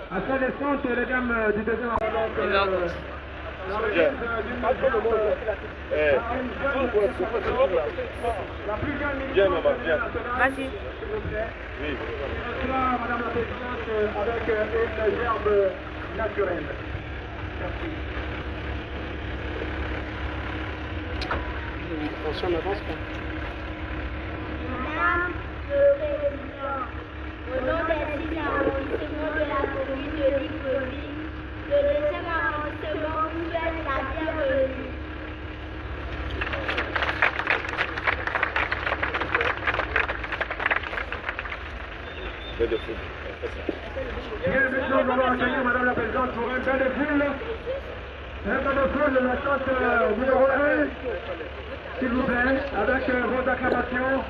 À quelle descente, les dames du deuxième Viens, maman, viens. Vas-y. Oui. Madame la Présidente, avec une gerbe naturelle. Merci. Attention, n'avance pas. Madame le Président, au nom des 6 arrondissements de la commune de Libreville, le deuxième arrondissement vous souhaite la bienvenue. Bien, maintenant, nous allons accueillir Madame la Présidente pour un bain de foule. Un bain de foule, la chante numéro 1, s'il vous plaît, avec vos acclamations.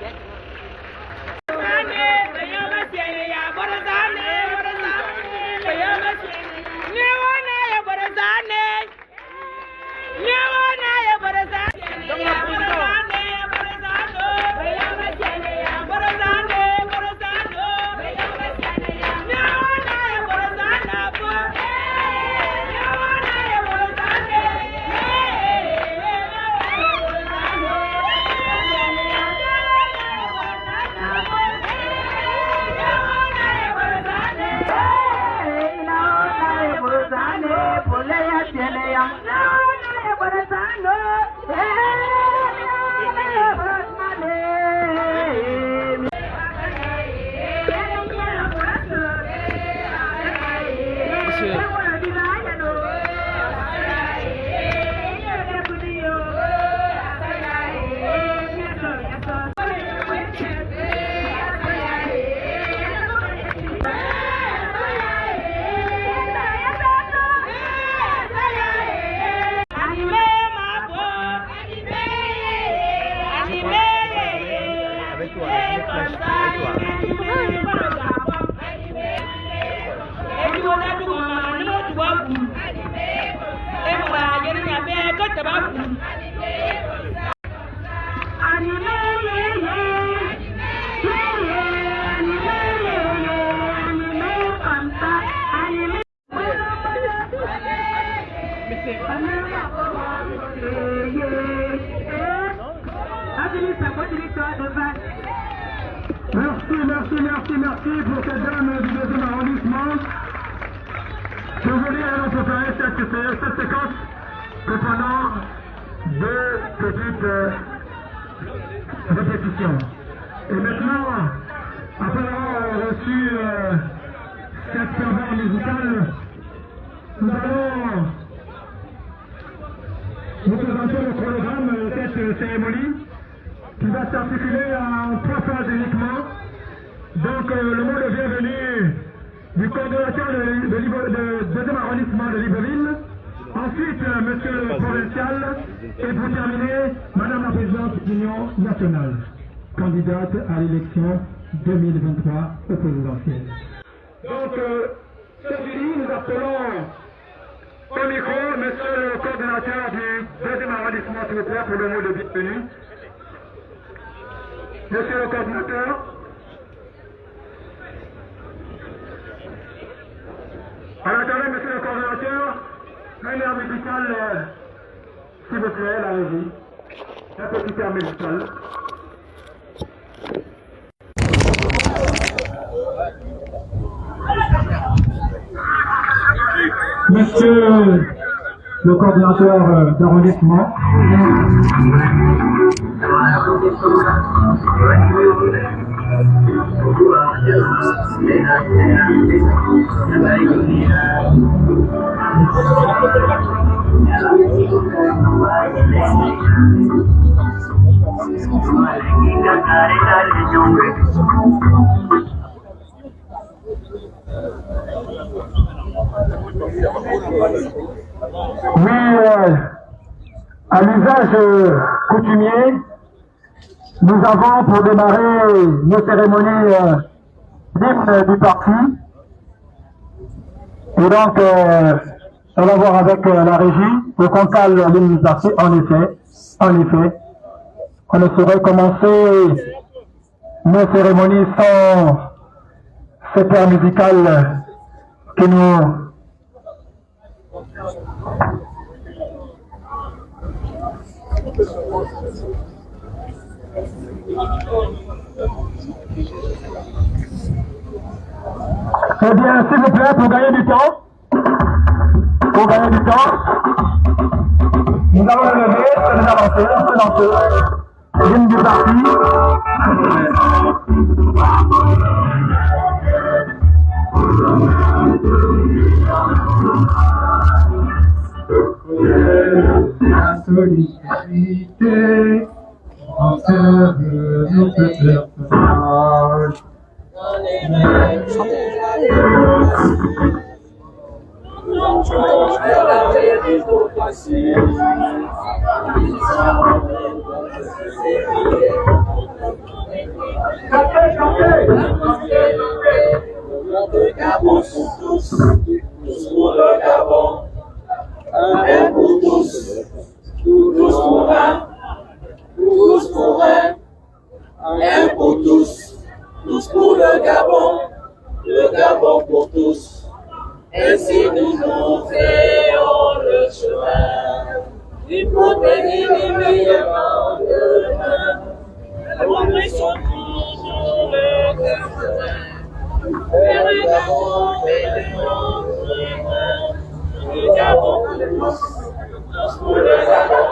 Merci pour cette dame du deuxième arrondissement. Je voulais alors préparer cette séquence comprenant deux petites répétitions. Et maintenant, après avoir reçu cette ferveur musicale, nous allons vous présenter le chronogramme de cette cérémonie qui va s'articuler en 3 phases uniquement. Donc le mot de bienvenue du coordonnateur de deuxième arrondissement de Libreville. Ensuite, monsieur le provincial. Et pour terminer, madame la présidente de l'Union nationale, candidate à l'élection 2023 au présidentiel. Donc, ceci, nous appelons au micro monsieur le coordonnateur du deuxième arrondissement, s'il vous plaît, pour le mot de bienvenue. Monsieur le coordonnateur. En attendant, monsieur le coordonnateur, un air médical, s'il vous plaît, la régie. Un petit air médical. Monsieur le coordonnateur d'arrondissement. Oui, à l'usage coutumier, nous avons pour démarrer nos cérémonies l'hymne du parti. Et donc, on va voir avec la régie, au comptal l'hymne du parti, en effet. En effet, on ne saurait commencer nos cérémonies sans cette air musical que nous Eh bien, s'il vous plaît, pour gagner du temps, nous allons le lever, nous avancer, se lancer, l'hymne du parti. La solidarité entre nos peuples sages. Le Gabon pour tous, tous pour le Gabon, un pour tous, tous pour un, tous pour un pour tous pour le Gabon pour tous. Ainsi nous nous créons le chemin, il faut bénir les meilleurs lendemains. Nous sommes toujours le chemin. Vers le Gabon, le Gabon pour tous pour le Gabon.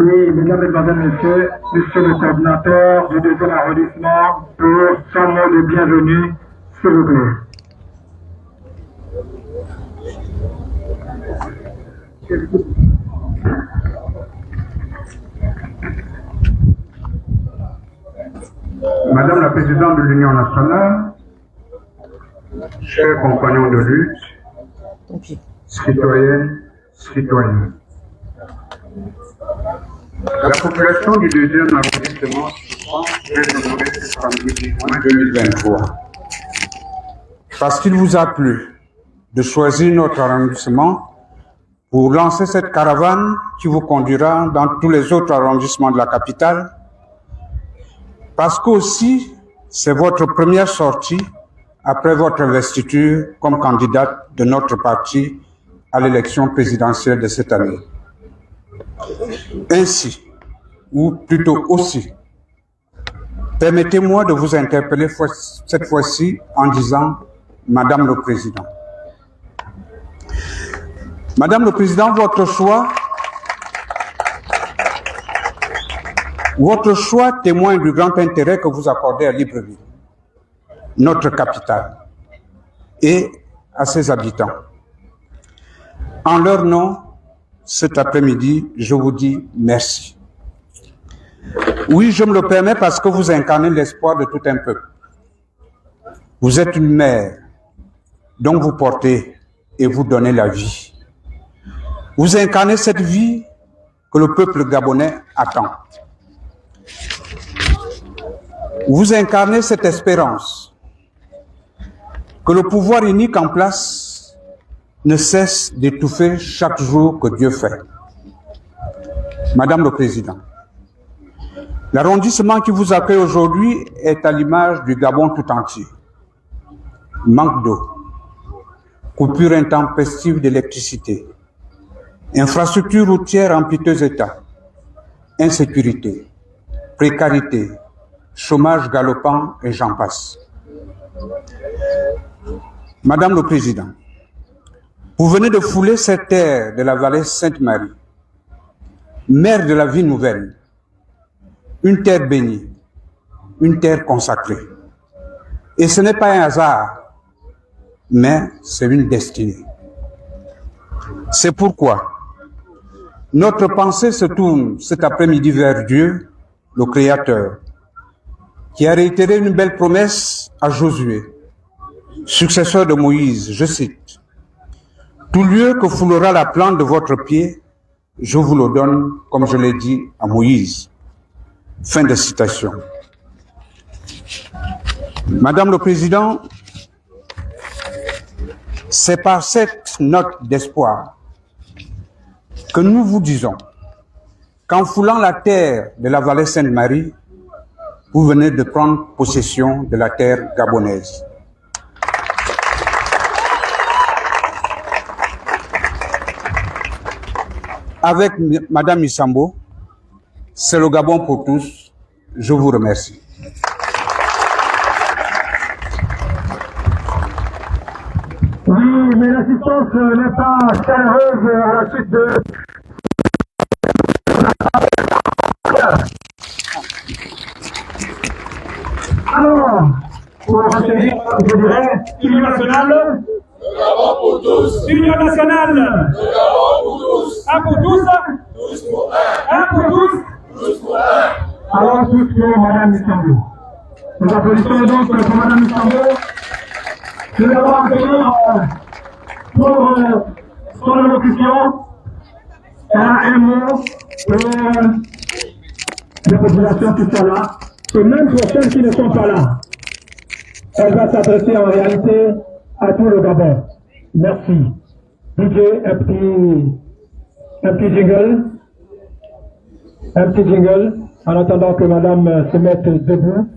Oui, mesdames, mesdemoiselles, messieurs, monsieur le coordinateur du deuxième arrondissement, pour son mot de bienvenue, s'il vous plaît. Madame la Présidente de l'Union nationale, chers compagnons de lutte, citoyennes, citoyens, la population du deuxième arrondissement vient de nommer ce samedi 10 juin 2023. Parce qu'il vous a plu de choisir notre arrondissement pour lancer cette caravane qui vous conduira dans tous les autres arrondissements de la capitale, parce qu'aussi c'est votre première sortie après votre investiture comme candidate de notre parti à l'élection présidentielle de cette année. Ainsi, ou plutôt aussi, permettez-moi de vous interpeller cette fois-ci en disant « Madame le Président ». Madame le Président, votre choix témoigne du grand intérêt que vous accordez à Libreville, notre capitale, et à ses habitants. En leur nom, cet après-midi, je vous dis merci. Oui, je me le permets parce que vous incarnez l'espoir de tout un peuple. Vous êtes une mère dont vous portez et vous donnez la vie. Vous incarnez cette vie que le peuple gabonais attend. Vous incarnez cette espérance que le pouvoir unique en place ne cesse d'étouffer chaque jour que Dieu fait. Madame le Président, l'arrondissement qui vous accueille aujourd'hui est à l'image du Gabon tout entier. Manque d'eau, coupure intempestive d'électricité, infrastructures routières en piteux état, insécurité, précarité, chômage galopant et j'en passe. Madame le Président, vous venez de fouler cette terre de la vallée Sainte-Marie, mère de la vie nouvelle, une terre bénie, une terre consacrée. Et ce n'est pas un hasard, mais c'est une destinée. C'est pourquoi notre pensée se tourne cet après-midi vers Dieu, le Créateur, qui a réitéré une belle promesse à Josué, successeur de Moïse, je cite, « Tout lieu que foulera la plante de votre pied, je vous le donne, comme je l'ai dit à Moïse. » Fin de citation. Madame le Président, c'est par cette note d'espoir que nous vous disons qu'en foulant la terre de la vallée Sainte-Marie, vous venez de prendre possession de la terre gabonaise. Avec Madame Issambo, c'est le Gabon pour tous. Je vous remercie. Oui, mais l'assistance n'est pas chaleureuse à la suite de... Alors, pour retenir, je dirais, Union nationale, Union nationale, un pour tous, un pour tous, alors tous pour Madame Issambo. Nous applaudissons donc pour Madame Issambo. Je vais avoir pour son allocution, elle a un mot pour les populations qui sont là, et même pour celles qui ne sont pas là. Elle va s'adresser en réalité à tout le Gabon. Merci. DJ, un petit jingle. Un petit jingle, en attendant que Madame se mette debout.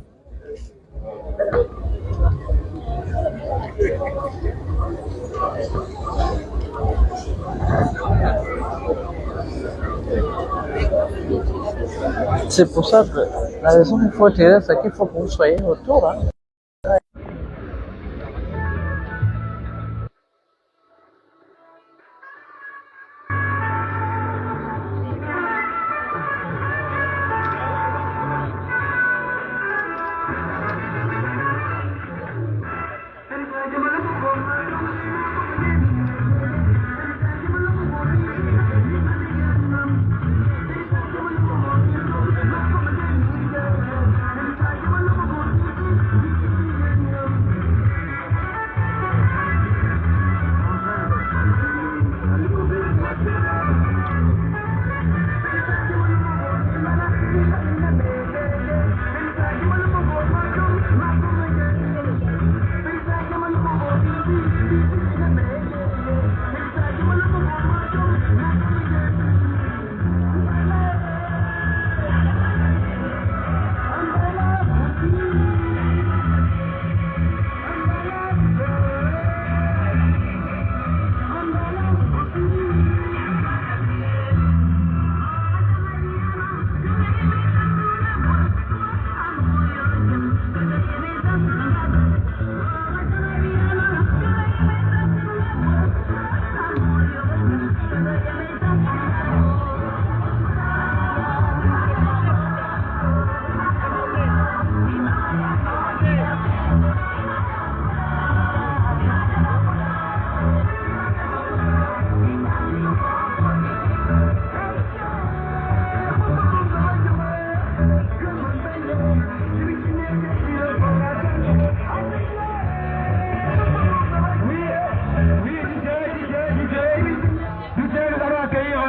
C'est pour ça que la raison qu'il faut tirer, c'est qu'il faut que vous soyez autour. Hein.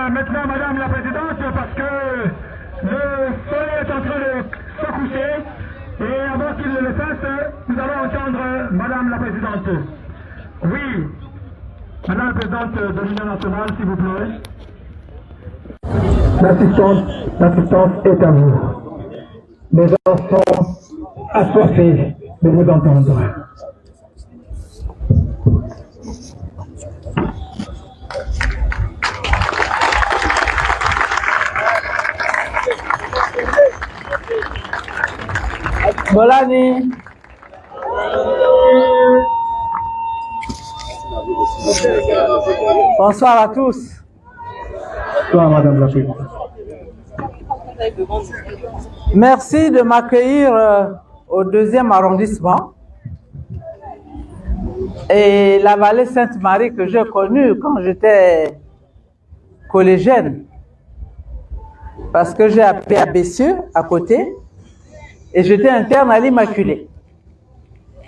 Maintenant, Madame la Présidente, parce que le soleil est en train de se coucher, et avant qu'il ne le fasse, nous allons entendre Madame la Présidente. Oui, Madame la Présidente de l'Union nationale, s'il vous plaît. L'assistance est à vous. Mes enfants assoiffés de vous entendre. Bolani. Bonsoir à tous. Bonsoir, Madame la Présidente. Merci de m'accueillir au 2e arrondissement. Et la vallée Sainte-Marie que j'ai connue quand j'étais collégienne. Parce que j'ai appris à Bessieux, à côté. Et j'étais interne à l'Immaculée.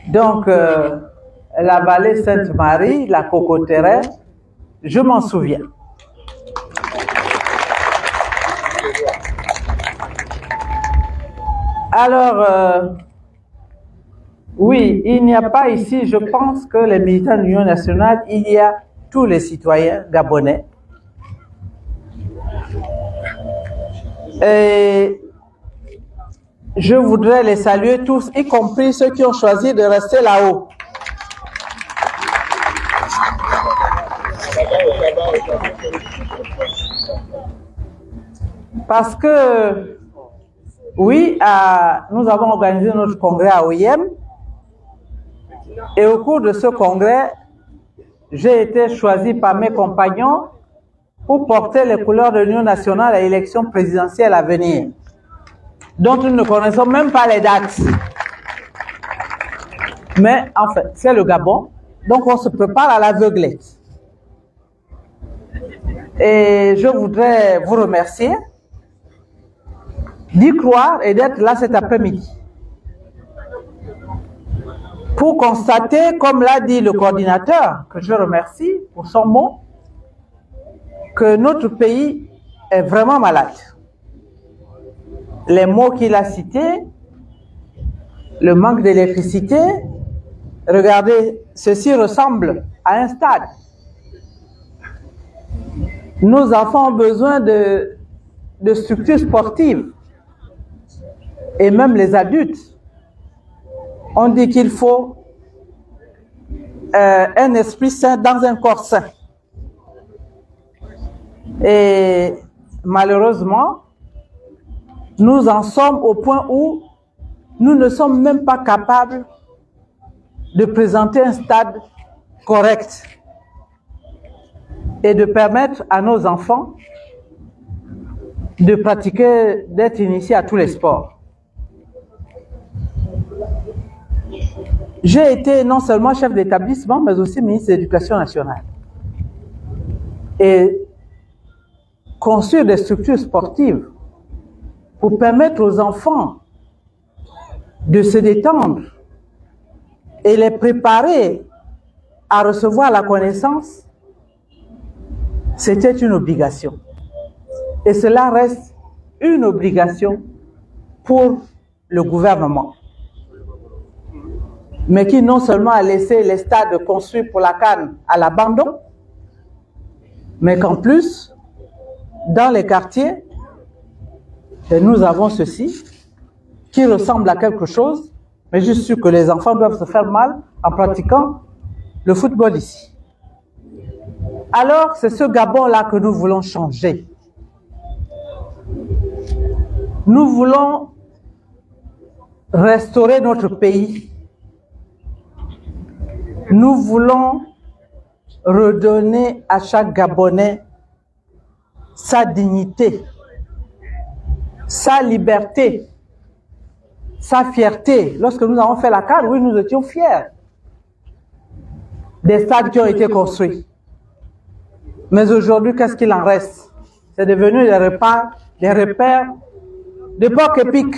Donc, la vallée Sainte-Marie, la Cocoterre, je m'en souviens. Alors, oui, il n'y a pas ici, je pense que les militants de l'Union nationale, il y a tous les citoyens gabonais. Et je voudrais les saluer tous, y compris ceux qui ont choisi de rester là-haut. Parce que, oui, nous avons organisé notre congrès à OIM, et au cours de ce congrès, j'ai été choisi par mes compagnons pour porter les couleurs de l'Union nationale à l'élection présidentielle à venir, dont nous ne connaissons même pas les dates. Mais en fait, c'est le Gabon, donc on se prépare à l'aveuglette. Et je voudrais vous remercier d'y croire et d'être là cet après-midi pour constater, comme l'a dit le coordinateur, que je remercie pour son mot, que notre pays est vraiment malade. Les mots qu'il a cités, le manque d'électricité, regardez, ceci ressemble à un stade. Nos enfants ont besoin de structures sportives. Et même les adultes. On dit qu'il faut un esprit sain dans un corps sain. Et malheureusement, nous en sommes au point où nous ne sommes même pas capables de présenter un stade correct et de permettre à nos enfants de pratiquer, d'être initiés à tous les sports. J'ai été non seulement chef d'établissement, mais aussi ministre de l'Éducation nationale. Et construire des structures sportives pour permettre aux enfants de se détendre et les préparer à recevoir la connaissance, c'était une obligation. Et cela reste une obligation pour le gouvernement. Mais qui non seulement a laissé les stades construits pour la CAN à l'abandon, mais qu'en plus, dans les quartiers, nous avons ceci, qui ressemble à quelque chose, mais je suis sûr que les enfants doivent se faire mal en pratiquant le football ici. Alors, c'est ce Gabon-là que nous voulons changer. Nous voulons restaurer notre pays. Nous voulons redonner à chaque Gabonais sa dignité, sa liberté, sa fierté. Lorsque nous avons fait la CAN, oui, nous étions fiers des stades qui ont été construits. Mais aujourd'hui, qu'est-ce qu'il en reste? C'est devenu des repères d'époque épique.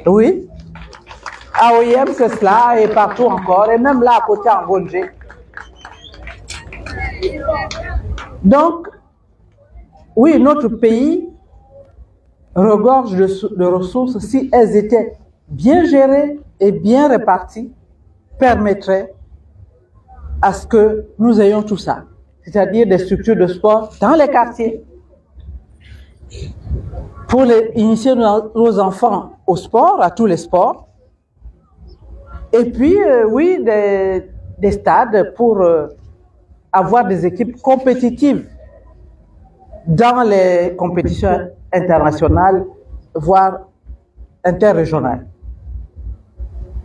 Oui. À OIM, c'est cela, et partout encore, et même là à côté en Gonjé. Donc, oui, notre pays regorge de ressources si elles étaient bien gérées et bien réparties, permettrait à ce que nous ayons tout ça, c'est-à-dire des structures de sport dans les quartiers, pour initier nos enfants au sport, à tous les sports, et puis, oui, des stades pour avoir des équipes compétitives dans les compétitions internationales, voire interrégionales.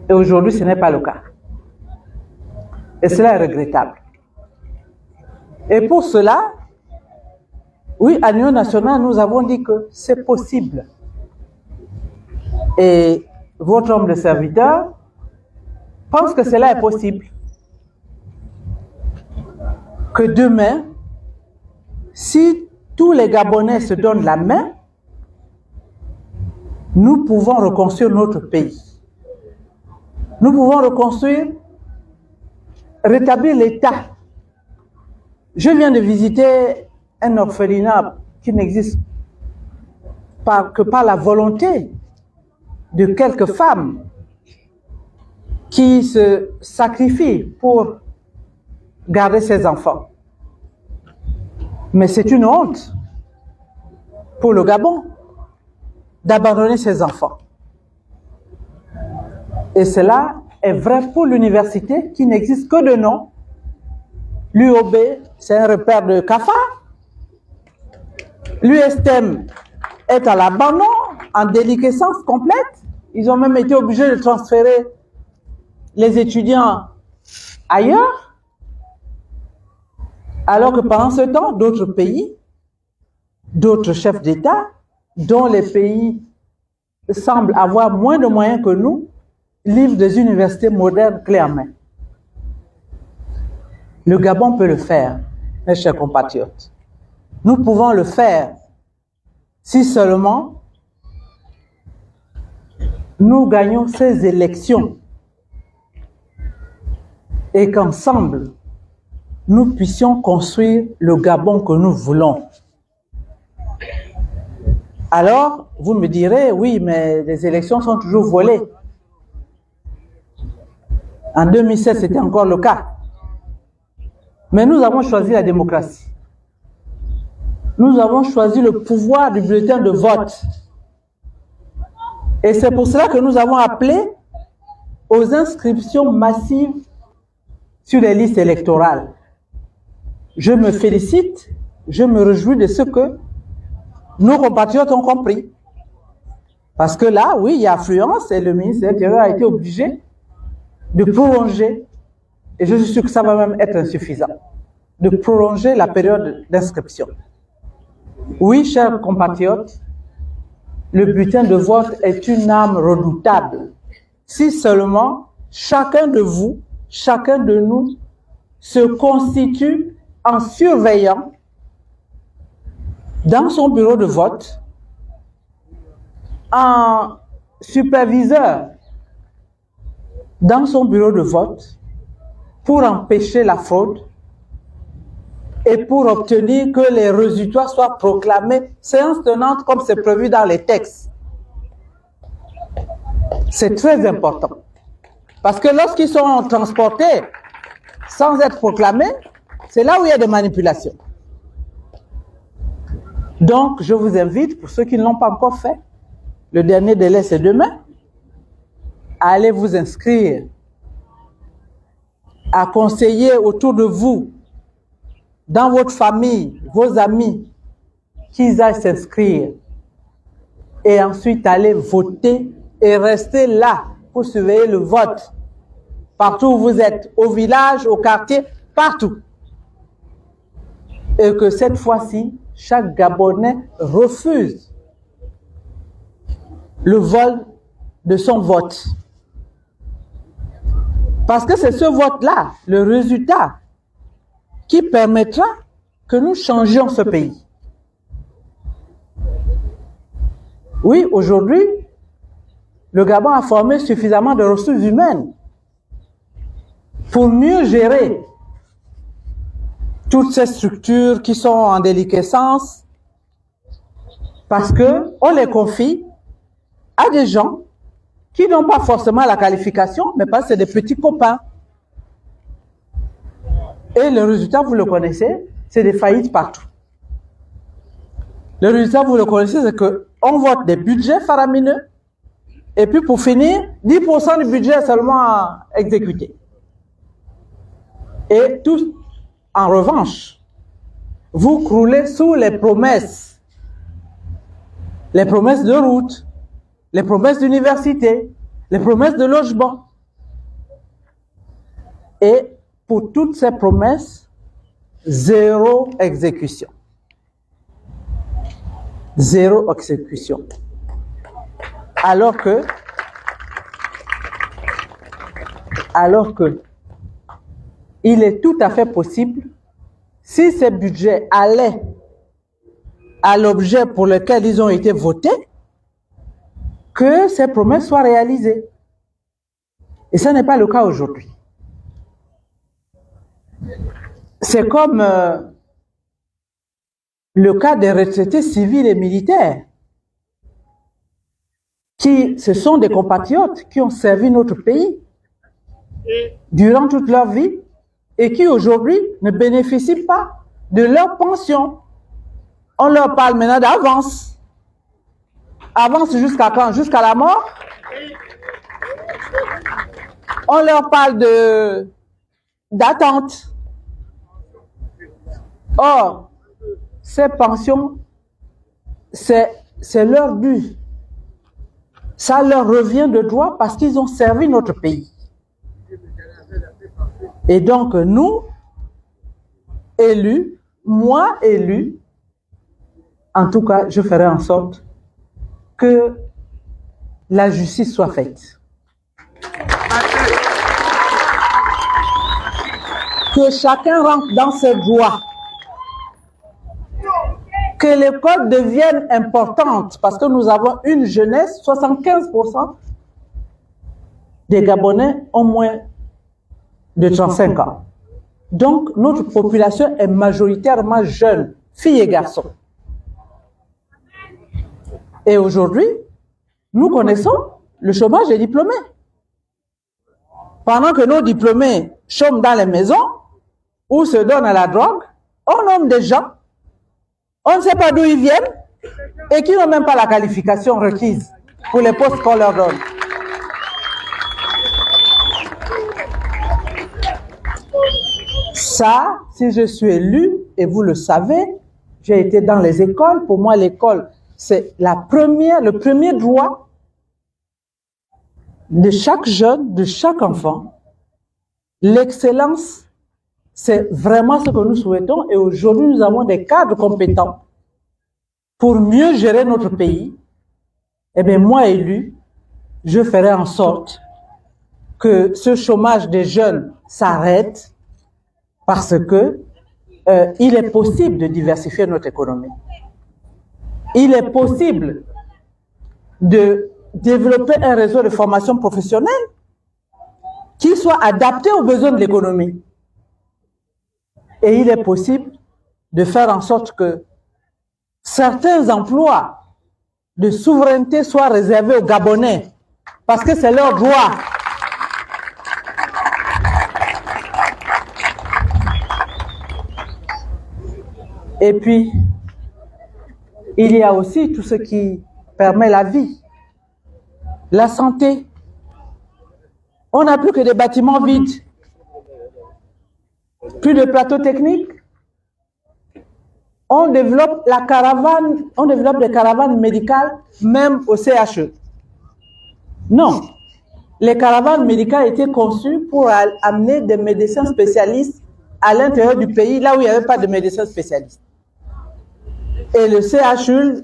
Et aujourd'hui, ce n'est pas le cas. Et cela est regrettable. Et pour cela, oui, à l'Union nationale, nous avons dit que c'est possible. Et votre homme de serviteur pense que cela est possible. Que demain, si tous les Gabonais se donnent la main, nous pouvons reconstruire notre pays. Nous pouvons reconstruire, rétablir l'État. Je viens de visiter un orphelinat qui n'existe que par la volonté de quelques femmes qui se sacrifient pour garder ses enfants. Mais c'est une honte pour le Gabon d'abandonner ses enfants. Et cela est vrai pour l'université qui n'existe que de nom. L'UOB, c'est un repère de cafards. L'USTEM est à l'abandon, en déliquescence complète. Ils ont même été obligés de transférer les étudiants ailleurs. Alors que pendant ce temps, d'autres pays, d'autres chefs d'État, dont les pays semblent avoir moins de moyens que nous, livrent des universités modernes clés en main. Le Gabon peut le faire, mes chers compatriotes. Nous pouvons le faire si seulement nous gagnons ces élections et qu'ensemble, nous puissions construire le Gabon que nous voulons. Alors, vous me direz, oui, mais les élections sont toujours volées. En 2007, c'était encore le cas. Mais nous avons choisi la démocratie. Nous avons choisi le pouvoir du bulletin de vote. Et c'est pour cela que nous avons appelé aux inscriptions massives sur les listes électorales. Je me félicite, je me réjouis de ce que nos compatriotes ont compris. Parce que là, oui, il y a affluence et le ministre de l'Intérieur a été obligé de prolonger, et je suis sûr que ça va même être insuffisant, de prolonger la période d'inscription. Oui, chers compatriotes, le bulletin de vote est une arme redoutable. Si seulement chacun de vous, chacun de nous se constitue en surveillant dans son bureau de vote, en superviseur dans son bureau de vote pour empêcher la fraude et pour obtenir que les résultats soient proclamés séance tenante comme c'est prévu dans les textes. C'est très important. Parce que lorsqu'ils sont transportés sans être proclamés, c'est là où il y a des manipulations. Donc, je vous invite, pour ceux qui ne l'ont pas encore fait, le dernier délai c'est demain, à aller vous inscrire, à conseiller autour de vous, dans votre famille, vos amis, qu'ils aillent s'inscrire et ensuite aller voter et rester là pour surveiller le vote. Partout où vous êtes, au village, au quartier, partout. Et que cette fois-ci, chaque Gabonais refuse le vol de son vote. Parce que c'est ce vote-là, le résultat, qui permettra que nous changions ce pays. Oui, aujourd'hui, le Gabon a formé suffisamment de ressources humaines pour mieux gérer toutes ces structures qui sont en déliquescence, parce qu'on les confie à des gens qui n'ont pas forcément la qualification, mais parce que c'est des petits copains. Et le résultat, vous le connaissez, c'est des faillites partout. Le résultat, vous le connaissez, c'est qu'on vote des budgets faramineux, et puis pour finir, 10% du budget est seulement exécuté. Et tout, en revanche, vous croulez sous les promesses de route, les promesses d'université, les promesses de logement. Et pour toutes ces promesses, zéro exécution. Zéro exécution. Alors que il est tout à fait possible, si ces budgets allaient à l'objet pour lequel ils ont été votés, que ces promesses soient réalisées. Et ce n'est pas le cas aujourd'hui. C'est comme le cas des retraités civils et militaires, ce sont des compatriotes qui ont servi notre pays durant toute leur vie et qui aujourd'hui ne bénéficient pas de leur pension. On leur parle maintenant d'avance. Avance jusqu'à quand? Jusqu'à la mort? On leur parle d'attente. Or, ces pensions, c'est leur dû. Ça leur revient de droit parce qu'ils ont servi notre pays. Et donc, nous, élus, moi élu, en tout cas, je ferai en sorte que la justice soit faite. Que chacun rentre dans ses droits. Que l'école devienne importante, parce que nous avons une jeunesse, 75% des Gabonais ont moins de 35 ans. Donc, notre population est majoritairement jeune, filles et garçons. Et aujourd'hui, nous connaissons le chômage des diplômés. Pendant que nos diplômés chôment dans les maisons ou se donnent à la drogue, on nomme des gens, on ne sait pas d'où ils viennent et qui n'ont même pas la qualification requise pour les postes qu'on leur donne. Ça, si je suis élu, et vous le savez, j'ai été dans les écoles. Pour moi, l'école, c'est le premier droit de chaque jeune, de chaque enfant. L'excellence, c'est vraiment ce que nous souhaitons. Et aujourd'hui, nous avons des cadres compétents pour mieux gérer notre pays. Eh bien, moi, élu, je ferai en sorte que ce chômage des jeunes s'arrête parce que il est possible de diversifier notre économie. Il est possible de développer un réseau de formation professionnelle qui soit adapté aux besoins de l'économie. Et il est possible de faire en sorte que certains emplois de souveraineté soient réservés aux Gabonais, parce que c'est leur droit. Et puis, il y a aussi tout ce qui permet la vie, la santé. On n'a plus que des bâtiments vides, plus de plateaux techniques. On développe des caravanes médicales, même au CHE. Non, les caravanes médicales étaient conçues pour amener des médecins spécialistes à l'intérieur du pays, là où il n'y avait pas de médecins spécialistes. Et le CHU,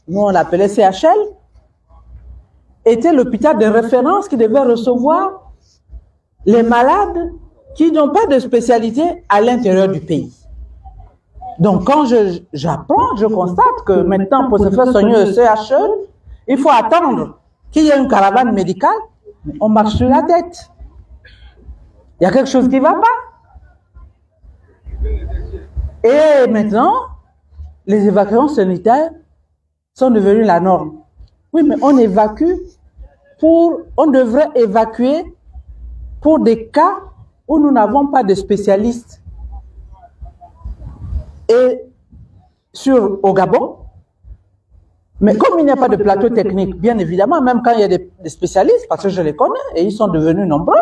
nous on l'appelait CHL, était l'hôpital de référence qui devait recevoir les malades qui n'ont pas de spécialité à l'intérieur du pays. Donc, quand j'apprends, je constate que maintenant, pour se faire soigner au CHE, il faut attendre qu'il y ait une caravane médicale. On marche sur la tête. Il y a quelque chose qui ne va pas. Et maintenant, les évacuations sanitaires sont devenues la norme. Oui, mais on devrait évacuer pour des cas où nous n'avons pas de spécialistes. Et au Gabon, mais comme il n'y a pas de plateau technique, bien évidemment, même quand il y a des spécialistes, parce que je les connais et ils sont devenus nombreux,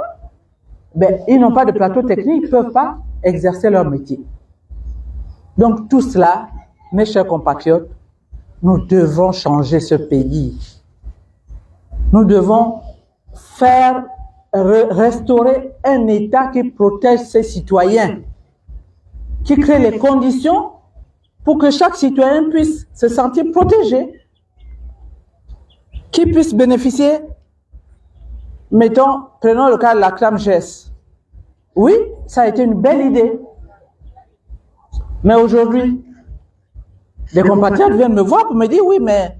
ben, ils n'ont pas de plateau technique, ils ne peuvent pas exercer leur métier. Donc tout cela, mes chers compatriotes, nous devons changer ce pays. Nous devons restaurer un État qui protège ses citoyens, qui crée les conditions pour que chaque citoyen puisse se sentir protégé, qui puisse bénéficier, prenons le cas de la CNAMGES. Oui, ça a été une belle idée. Mais aujourd'hui, des compatriotes viennent me voir pour me dire, oui, mais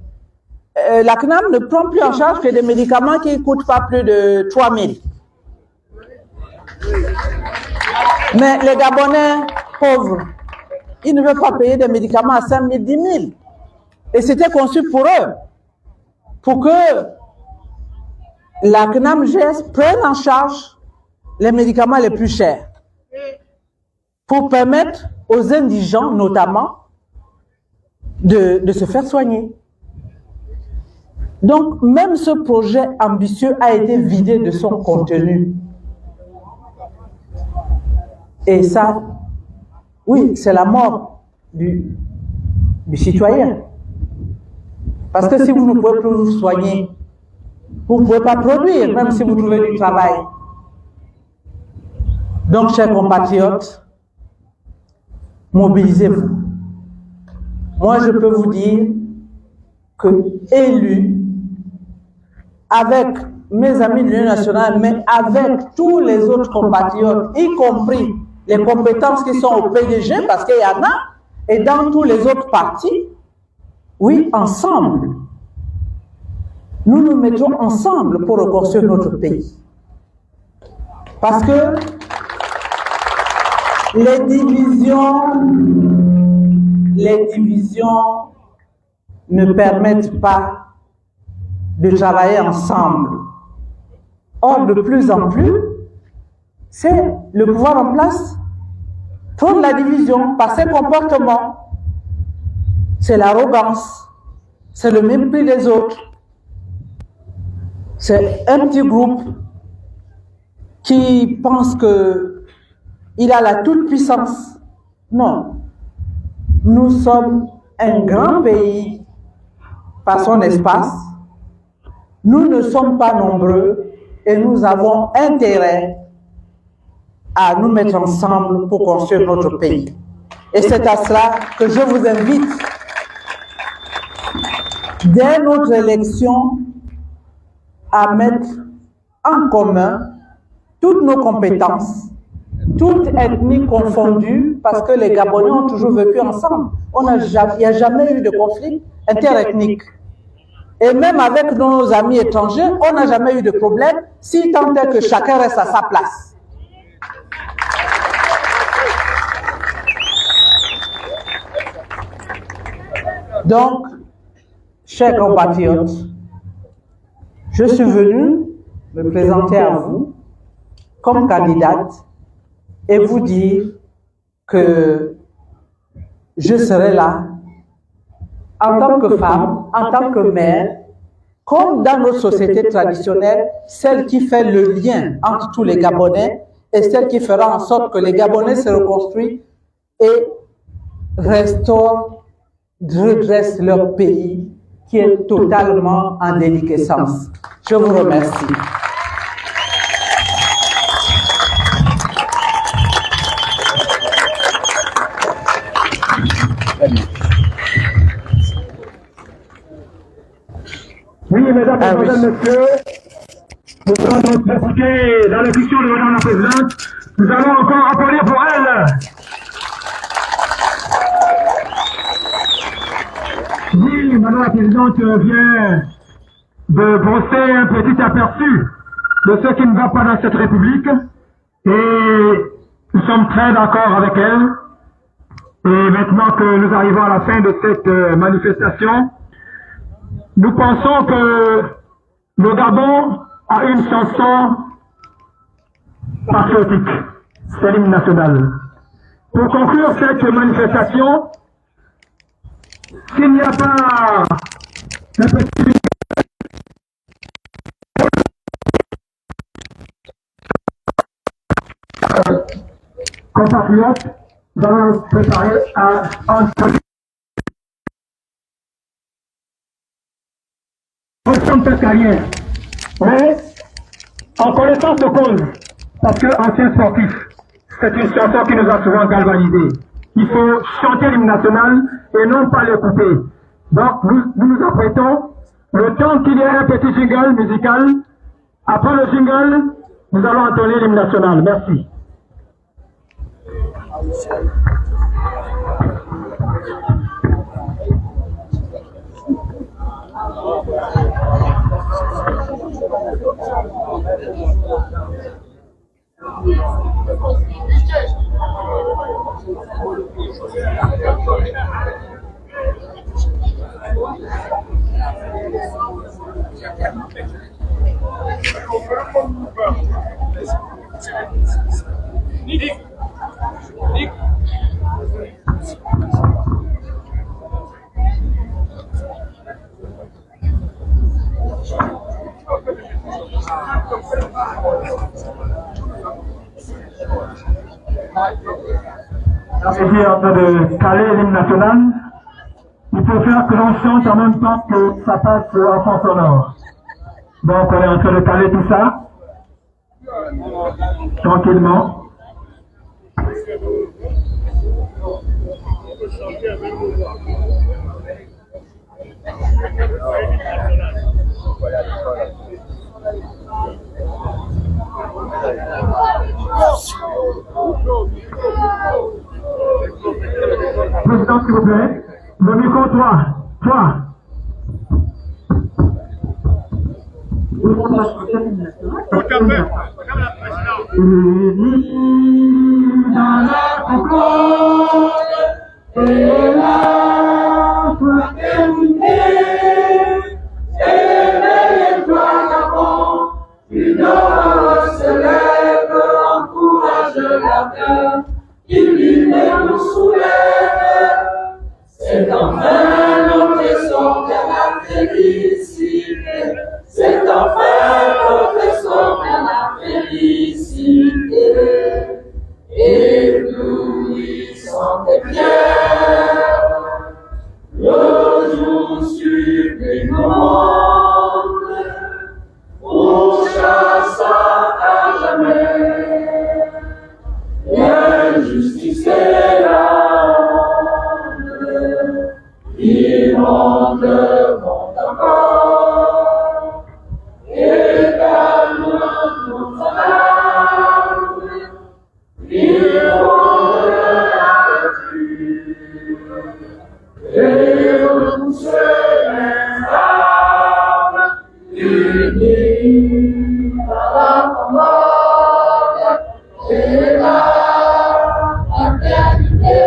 la CNAM ne prend plus en charge que des médicaments qui ne coûtent pas plus de 3 000. Mais les Gabonais pauvres, ils ne veulent pas payer des médicaments à 5 000, 10 000. Et c'était conçu pour eux, pour que la CNAMGES prenne en charge les médicaments les plus chers, pour permettre aux indigents, notamment, de se faire soigner. Donc, même ce projet ambitieux a été vidé de son contenu. Et ça, oui, c'est la mort du citoyen. Parce que si vous ne pouvez plus vous soigner, vous ne pouvez pas produire, même si vous trouvez du travail. Donc, chers compatriotes, mobilisez-vous. Moi, je peux vous dire que élu, avec mes amis de l'Union nationale, mais avec tous les autres compatriotes, y compris les compétences qui sont au PDG, parce qu'il y en a, et dans tous les autres partis, oui, ensemble, nous nous mettons ensemble pour reconstruire notre pays. Parce que les divisions ne permettent pas de travailler ensemble. Or, de plus en plus, c'est le pouvoir en place prendre la division par ses comportements. C'est l'arrogance, c'est le mépris des autres. C'est un petit groupe qui pense qu'il a la toute-puissance. Non. Nous sommes un grand pays par son espace. Nous ne sommes pas nombreux et nous avons intérêt à nous mettre ensemble pour construire notre pays. Et c'est à cela que je vous invite, dès notre élection, à mettre en commun toutes nos compétences, toutes ethnies confondues, parce que les Gabonais ont toujours vécu ensemble. Il n'y a jamais eu de conflit interethnique. Et même avec nos amis étrangers, on n'a jamais eu de problème, si tant est que chacun reste à sa place. Donc, chers compatriotes, je suis venue me présenter à vous comme candidate et vous dire que je serai là en tant que femme, en tant que mère, comme dans notre société traditionnelle, celle qui fait le lien entre tous les Gabonais et celle qui fera en sorte que les Gabonais se reconstruisent et redressent leur pays qui est totalement en déliquescence. Je vous remercie. Oui, mesdames et messieurs, nous allons nous pratiquer dans les questions de madame la présidente. Nous allons encore applaudir pour elle. Oui, Madame la Présidente vient de brosser un petit aperçu de ce qui ne va pas dans cette République et nous sommes très d'accord avec elle. Et maintenant que nous arrivons à la fin de cette manifestation, nous pensons que le Gabon a une chanson patriotique, c'est l'hymne national. Pour conclure cette manifestation, s'il n'y a pas un petit compatriotes, nous allons nous préparer à entendre. On ne sommes presque à rien, mais en connaissance de cause, parce que ancien sportif, c'est une chanson qui nous a souvent galvanisés. Il faut chanter l'hymne national et non pas l'écouter. Donc nous nous apprêtons, le temps qu'il y ait un petit jingle musical, après le jingle, nous allons entonner l'hymne national. Merci. On est en train de caler l'hymne national. Il faut faire que l'on chante en même temps que ça passe en fond sonore. Donc on est en train de caler tout ça. Tranquillement. Président, s'il vous plaît. Le micro, toi. Unis dans la concorde et la fraternité, éveillez-toi Gabon, une heure se lève, encourage la terre, il lumière nous soulève, c'est enfin notre essor vers la félicité, c'est enfin notre essor vers la félicité. Éblouissante et fière, le jour sublime au monde, pour chasser à jamais l'injustice et la honte, immonde monde encore, et calme notre âme, vivons la nature, et tous les âmes unis par la commande et la fraternité.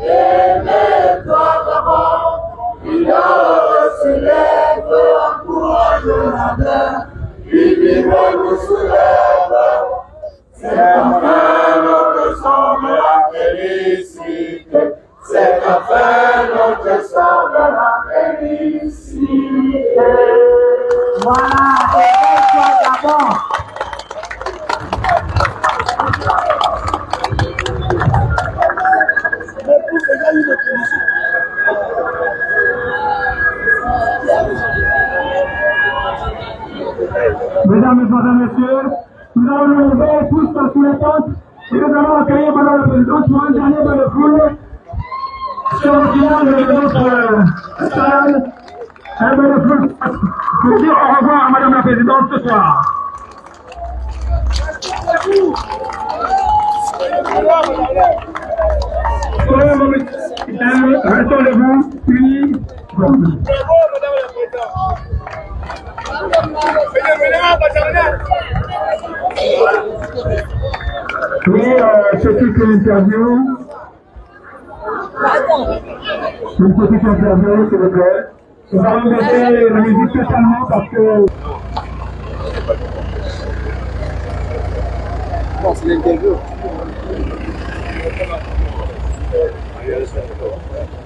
Aimez-toi d'abord, une heure se lève, encourage la terre, l'univers nous soulève. C'est enfin notre sang de la félicité, c'est enfin notre sang de la félicité. Voilà, aimez-toi d'abord. Mesdames et messieurs, nous allons nous lever tous sous les tentes et nous allons accueillir Madame la Présidente pour un dernier bain de foule sur le final de notre salle. Un bain de foule pour dire au revoir à Madame la Présidente ce soir. Restons debout, unis. Bravo, madame la présidente. Oui, ce type d'interview. Une petite interview, s'il vous plaît. Nous allons baisser la musique totalement parce que... Non, c'est l'interview.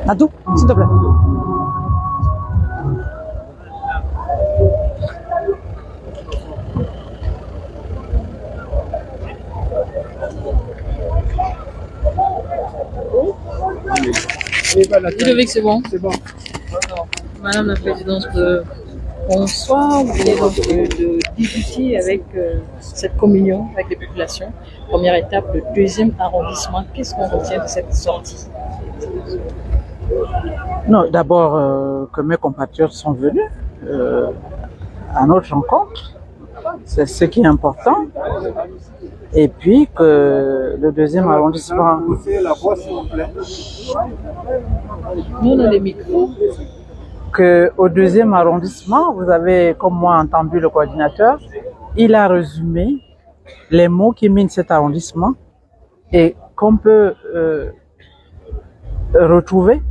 Nadou, s'il te plaît. Ludovic, c'est bon. Madame la Présidente, bonsoir. Vous venez donc de débuter avec cette communion avec les populations. Première étape, le 2e arrondissement. Qu'est-ce qu'on retient de cette sortie? Non, d'abord que mes compatriotes sont venus à notre rencontre. C'est ce qui est important. Et puis que le 2e arrondissement... Nous, on a des micros. Qu'au 2e arrondissement, vous avez, comme moi, entendu le coordinateur, il a résumé les mots qui minent cet arrondissement et qu'on peut retrouver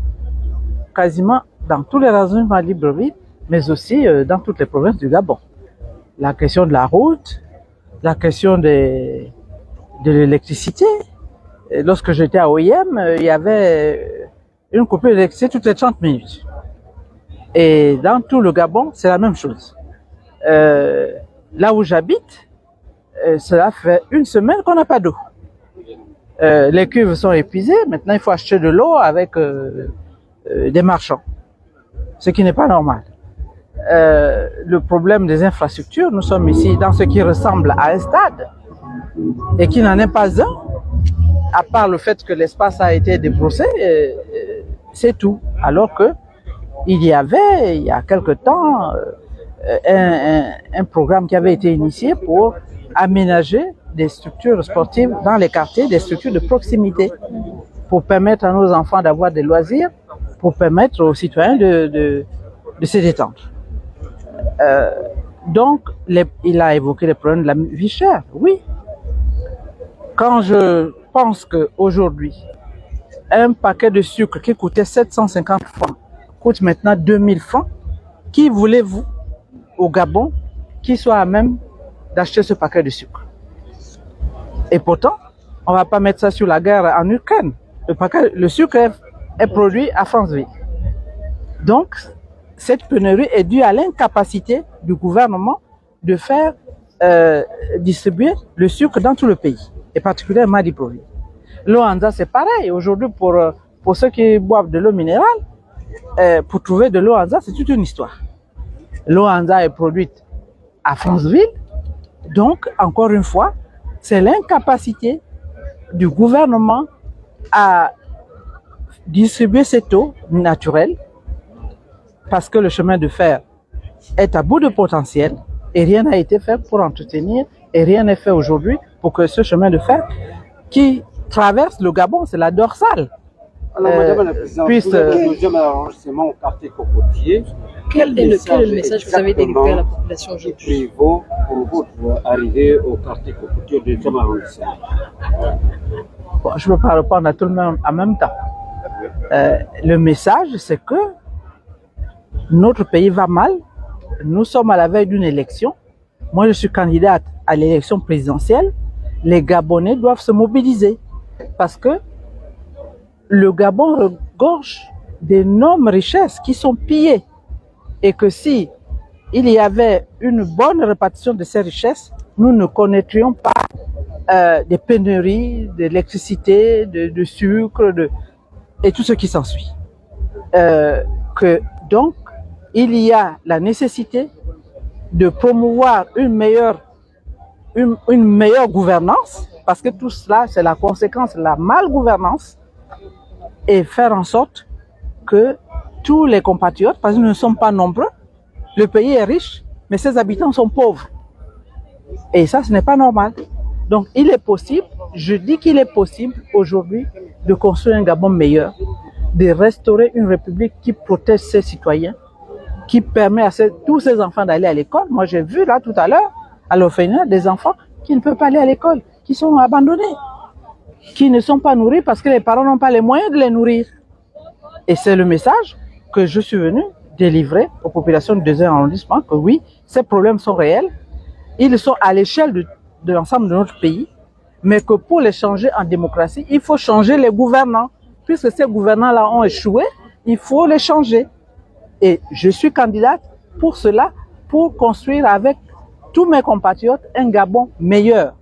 quasiment dans tous les arrondissements de Libreville, mais aussi dans toutes les provinces du Gabon. La question de la route, la question de l'électricité. Lorsque j'étais à OIM, il y avait une coupure d'électricité toutes les 30 minutes. Et dans tout le Gabon, c'est la même chose. Là où j'habite, cela fait une semaine qu'on n'a pas d'eau. Les cuves sont épuisées, maintenant il faut acheter de l'eau avec des marchands, ce qui n'est pas normal. Le problème des infrastructures, nous sommes ici dans ce qui ressemble à un stade et qui n'en est pas un, à part le fait que l'espace a été débroussé, c'est tout. Alors que il y avait, il y a quelque temps, un programme qui avait été initié pour aménager des structures sportives dans les quartiers, des structures de proximité, pour permettre à nos enfants d'avoir des loisirs, pour permettre aux citoyens de se détendre. Donc, il a évoqué les problèmes de la vie chère, oui. Quand je pense qu'aujourd'hui, un paquet de sucre qui coûtait 750 francs coûte maintenant 2000 francs, qui voulez-vous au Gabon qui soit à même d'acheter ce paquet de sucre? Et pourtant, on ne va pas mettre ça sur la guerre en Ukraine. Le sucre est produit à Franceville. Donc, cette pénurie est due à l'incapacité du gouvernement de faire distribuer le sucre dans tout le pays, et particulièrement à Libreville. L'eau Anza, c'est pareil. Aujourd'hui, pour ceux qui boivent de l'eau minérale, pour trouver de l'eau Anza, c'est toute une histoire. L'eau Anza est produite à Franceville, donc, encore une fois, c'est l'incapacité du gouvernement à distribuer cette eau naturelle, parce que le chemin de fer est à bout de potentiel et rien n'a été fait pour entretenir et rien n'est fait aujourd'hui pour que ce chemin de fer qui traverse le Gabon, c'est la dorsale. Alors, Madame la Présidente, puisse, vous avez le 2e arrondissement au quartier Cocotier. Quel est le message que vous avez délivré à la population aujourd'hui? Pour votre arrivée au quartier Cocotier du 2e arrondissement. Bon, je ne peux pas répondre à tout le monde en même temps. Le message, c'est que notre pays va mal. Nous sommes à la veille d'une élection. Moi, je suis candidate à l'élection présidentielle. Les Gabonais doivent se mobiliser parce que le Gabon regorge d'énormes richesses qui sont pillées. Et que si il y avait une bonne répartition de ces richesses, nous ne connaîtrions pas des pénuries d'électricité, de sucre, et tout ce qui s'ensuit. Donc, il y a la nécessité de promouvoir une meilleure gouvernance, parce que tout cela, c'est la conséquence de la malgouvernance, et faire en sorte que tous les compatriotes, parce que nous ne sommes pas nombreux, le pays est riche, mais ses habitants sont pauvres. Et ça, ce n'est pas normal. Donc, il est possible, je dis qu'il est possible aujourd'hui de construire un Gabon meilleur, de restaurer une république qui protège ses citoyens, qui permet à tous ces enfants d'aller à l'école. Moi, j'ai vu là tout à l'heure, à l'orphelinat, des enfants qui ne peuvent pas aller à l'école, qui sont abandonnés, qui ne sont pas nourris parce que les parents n'ont pas les moyens de les nourrir. Et c'est le message que je suis venu délivrer aux populations du 2e arrondissement, que oui, ces problèmes sont réels, ils sont à l'échelle de l'ensemble de notre pays, mais que pour les changer en démocratie, il faut changer les gouvernants. Puisque ces gouvernants-là ont échoué, il faut les changer. Et je suis candidate pour cela, pour construire avec tous mes compatriotes un Gabon meilleur,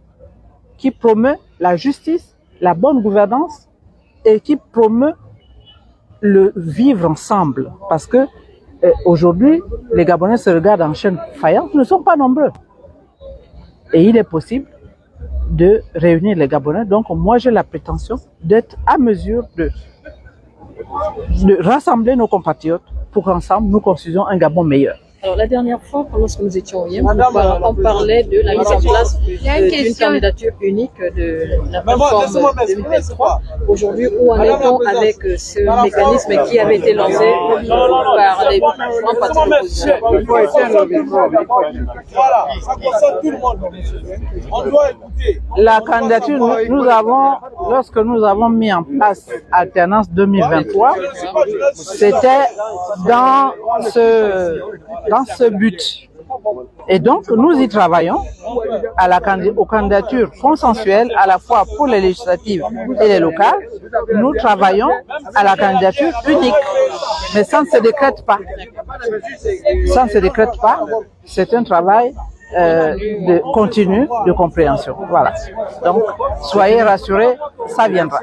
qui promeut la justice, la bonne gouvernance et qui promeut le vivre ensemble. Parce que aujourd'hui, les Gabonais se regardent en chaîne faillante, ne sont pas nombreux. Et il est possible de réunir les Gabonais. Donc moi, j'ai la prétention d'être à mesure de rassembler nos compatriotes pour qu'ensemble, nous construisions un Gabon meilleur. Alors la dernière fois, lorsque nous étions au Yémen, on parlait de la mise en place d'une candidature unique de la plateforme 2023. Aujourd'hui, où en est-on avec ce mécanisme qui avait été lancé par les différents partis d'opposition? Voilà, ça concerne tout le monde. On doit écouter. La candidature, lorsque nous avons mis en place Alternance 2023, c'était dans ce but. Et donc, nous y travaillons aux candidatures consensuelles, à la fois pour les législatives et les locales. Nous travaillons à la candidature unique, mais ça ne se décrète pas. Ça ne se décrète pas. C'est un travail continu de compréhension. Voilà. Donc, soyez rassurés, ça viendra.